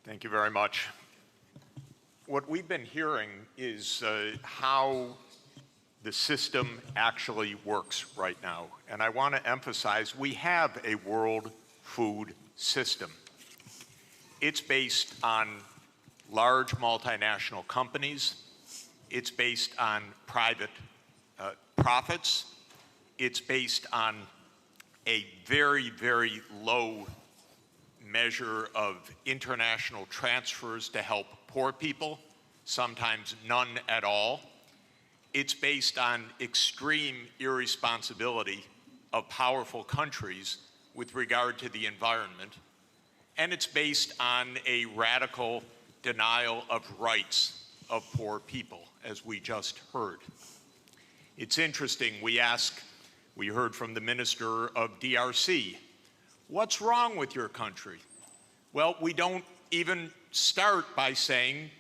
Thank you very much. What we've been hearing is how the system actually works right now. And I want to emphasize we have a world food system. It's based on large multinational companies. It's based on private profits. It's based on a very, very low measure of international transfers to help poor people, sometimes none at all. It's based on extreme irresponsibility of powerful countries with regard to the environment. And it's based on a radical denial of rights of poor people, as we just heard. It's interesting, we heard from the Minister of DRC, what's wrong with your country? Well, we don't even start by saying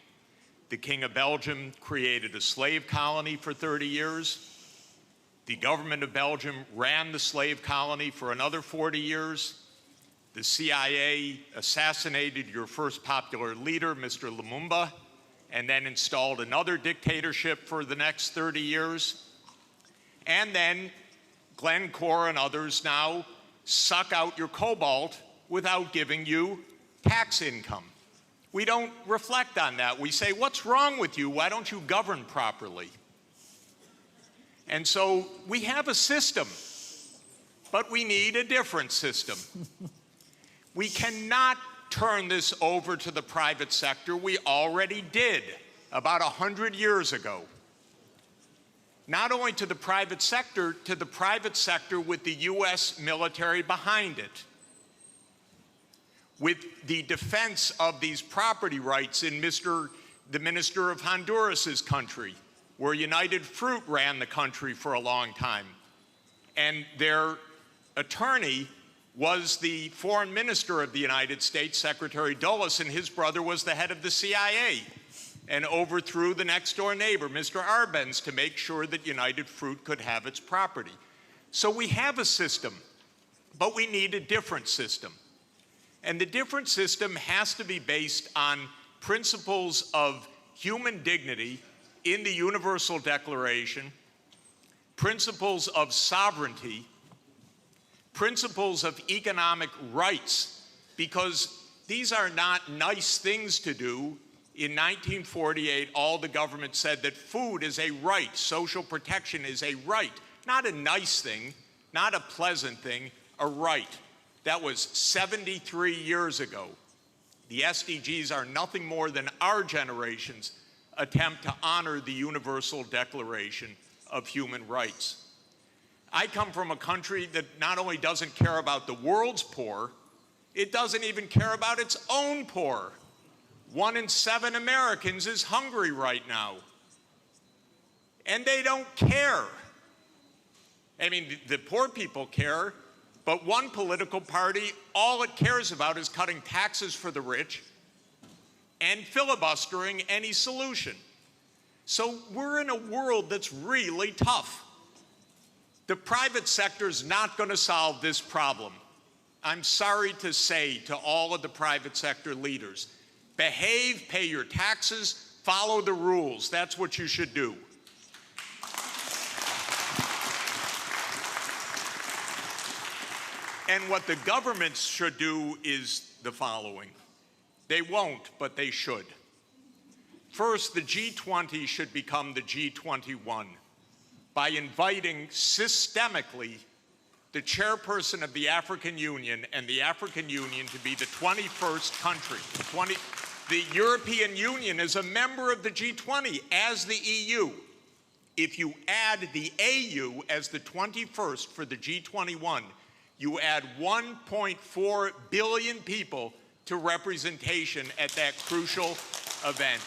the King of Belgium created a slave colony for 30 years. The government of Belgium ran the slave colony for another 40 years. The CIA assassinated your first popular leader, Mr. Lumumba, and then installed another dictatorship for the next 30 years. And then Glencore and others now suck out your cobalt without giving you tax income. We don't reflect on that. We say, what's wrong with you? Why don't you govern properly? And so we have a system, but we need a different system. We cannot turn this over to the private sector. We already did about 100 years ago. Not only to the private sector with the US military behind it, with the defense of these property rights in the Minister of Honduras's country, where United Fruit ran the country for a long time. And their attorney was the foreign minister of the United States, Secretary Dulles, and his brother was the head of the CIA and overthrew the next door neighbor, Mr. Arbenz, to make sure that United Fruit could have its property. So we have a system, but we need a different system. And the different system has to be based on principles of human dignity in the Universal Declaration, principles of sovereignty, principles of economic rights, because these are not nice things to do. In 1948, all the government said that food is a right, social protection is a right, not a nice thing, not a pleasant thing, a right. That was 73 years ago. The SDGs are nothing more than our generation's attempt to honor the Universal Declaration of Human Rights. I come from a country that not only doesn't care about the world's poor, it doesn't even care about its own poor. 1 in 7 Americans is hungry right now. And they don't care. I mean, the poor people care, but one political party, all it cares about is cutting taxes for the rich and filibustering any solution. So we're in a world that's really tough. The private sector's not going to solve this problem. I'm sorry to say to all of the private sector leaders, behave, pay your taxes, follow the rules. That's what you should do. And what the governments should do is the following. They won't, but they should. First, the G20 should become the G21 by inviting systemically the chairperson of the African Union and the African Union to be the 21st country. The European Union is a member of the G20 as the EU. If you add the AU as the 21st for the G21, you add 1.4 billion people to representation at that crucial event.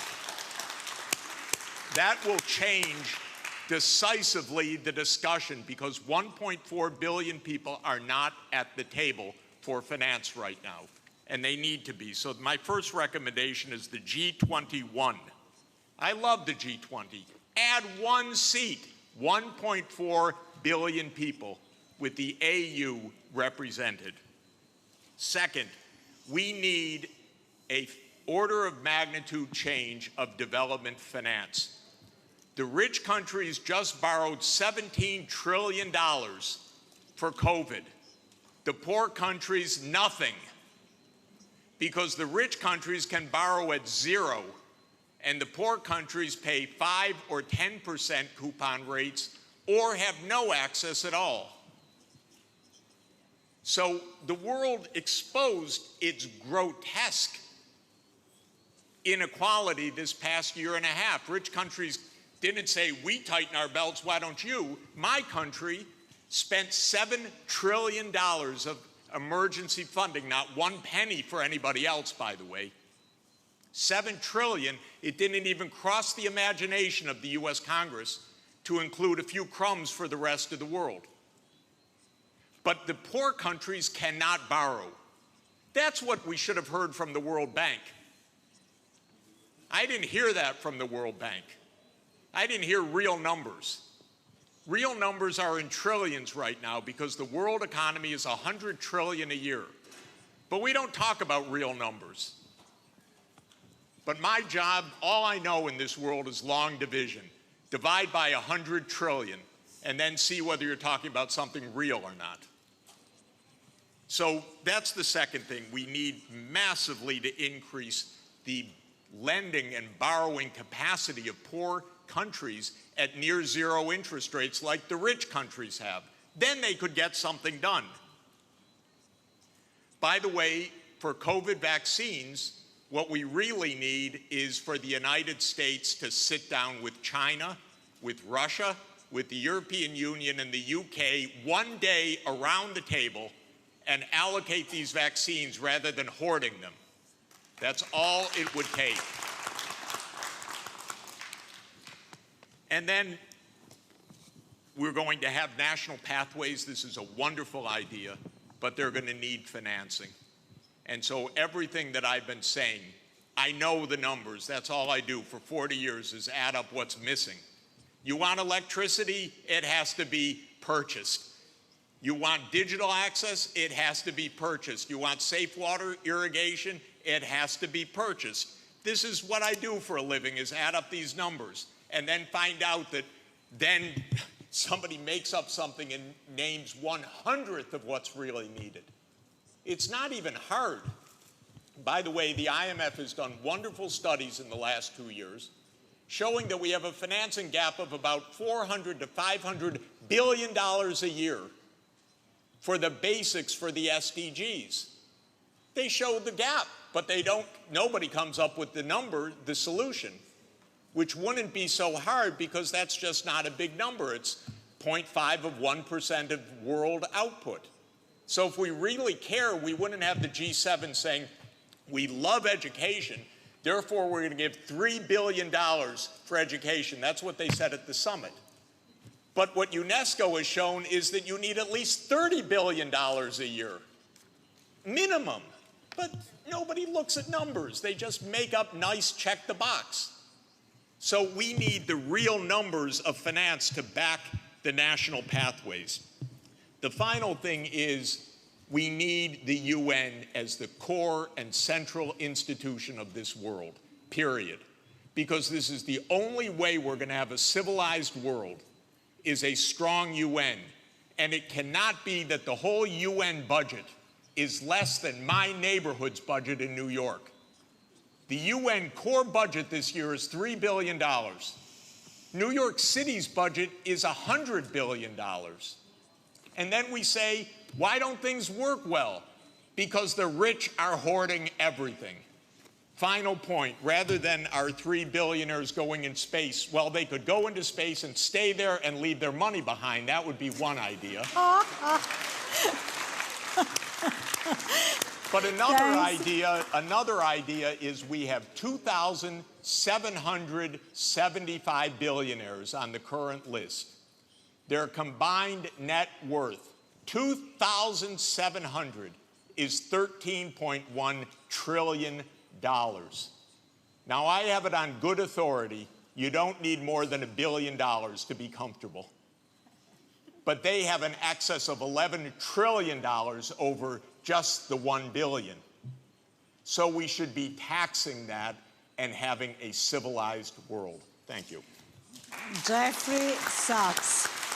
That will change decisively the discussion because 1.4 billion people are not at the table for finance right now, and they need to be. So my first recommendation is the G21. I love the G20. Add one seat, 1.4 billion people with the AU represented. Second, we need a order of magnitude change of development finance. The rich countries just borrowed $17 trillion for COVID. The poor countries, nothing. Because the rich countries can borrow at zero, and the poor countries pay 5 or 10% coupon rates or have no access at all. So the world exposed its grotesque inequality this past year and a half. Rich countries didn't say, we tighten our belts, why don't you? My country spent $7 trillion of emergency funding, not one penny for anybody else, by the way. $7 trillion, it didn't even cross the imagination of the US Congress to include a few crumbs for the rest of the world. But the poor countries cannot borrow. That's what we should have heard from the World Bank. I didn't hear that from the World Bank. I didn't hear real numbers. Real numbers are in trillions right now because the world economy is $100 trillion a year. But we don't talk about real numbers. But my job, all I know in this world is long division. Divide by 100 trillion and then see whether you're talking about something real or not. So that's the second thing. We need massively to increase the lending and borrowing capacity of poor countries at near zero interest rates like the rich countries have. Then they could get something done. By the way, for COVID vaccines, what we really need is for the United States to sit down with China, with Russia, with the European Union and the UK one day around the table and allocate these vaccines rather than hoarding them. That's all it would take. And then we're going to have national pathways. This is a wonderful idea, but they're going to need financing. And so everything that I've been saying, I know the numbers. That's all I do for 40 years is add up what's missing. You want electricity? It has to be purchased. You want digital access? It has to be purchased. You want safe water irrigation? It has to be purchased. This is what I do for a living, is add up these numbers and then find out that then somebody makes up something and names 1/100th of what's really needed. It's not even hard. By the way, the IMF has done wonderful studies in the last 2 years showing that we have a financing gap of about $400 to $500 billion a year for the basics for the SDGs. They show the gap, but nobody comes up with the number, the solution, which wouldn't be so hard because that's just not a big number. It's 0.5 of 1% of world output. So if we really care, we wouldn't have the G7 saying, we love education, therefore we're going to give $3 billion for education. That's what they said at the summit. But what UNESCO has shown is that you need at least $30 billion a year, minimum. But nobody looks at numbers. They just make up nice check the box. So we need the real numbers of finance to back the national pathways. The final thing is we need the UN as the core and central institution of this world, period. Because this is the only way we're going to have a civilized world, is a strong UN. And it cannot be that the whole UN budget is less than my neighborhood's budget in New York. The UN core budget this year is $3 billion. New York City's budget is $100 billion. And then we say, why don't things work well? Because the rich are hoarding everything. Final point, rather than our 3 billionaires going in space, well, they could go into space and stay there and leave their money behind. That would be one idea. But another idea is we have 2,775 billionaires on the current list. Their combined net worth, 2,700, is $13.1 trillion. Now, I have it on good authority, you don't need more than $1 billion to be comfortable. But they have an excess of $11 trillion over just the $1 billion. So we should be taxing that and having a civilized world. Thank you. Jeffrey Sachs.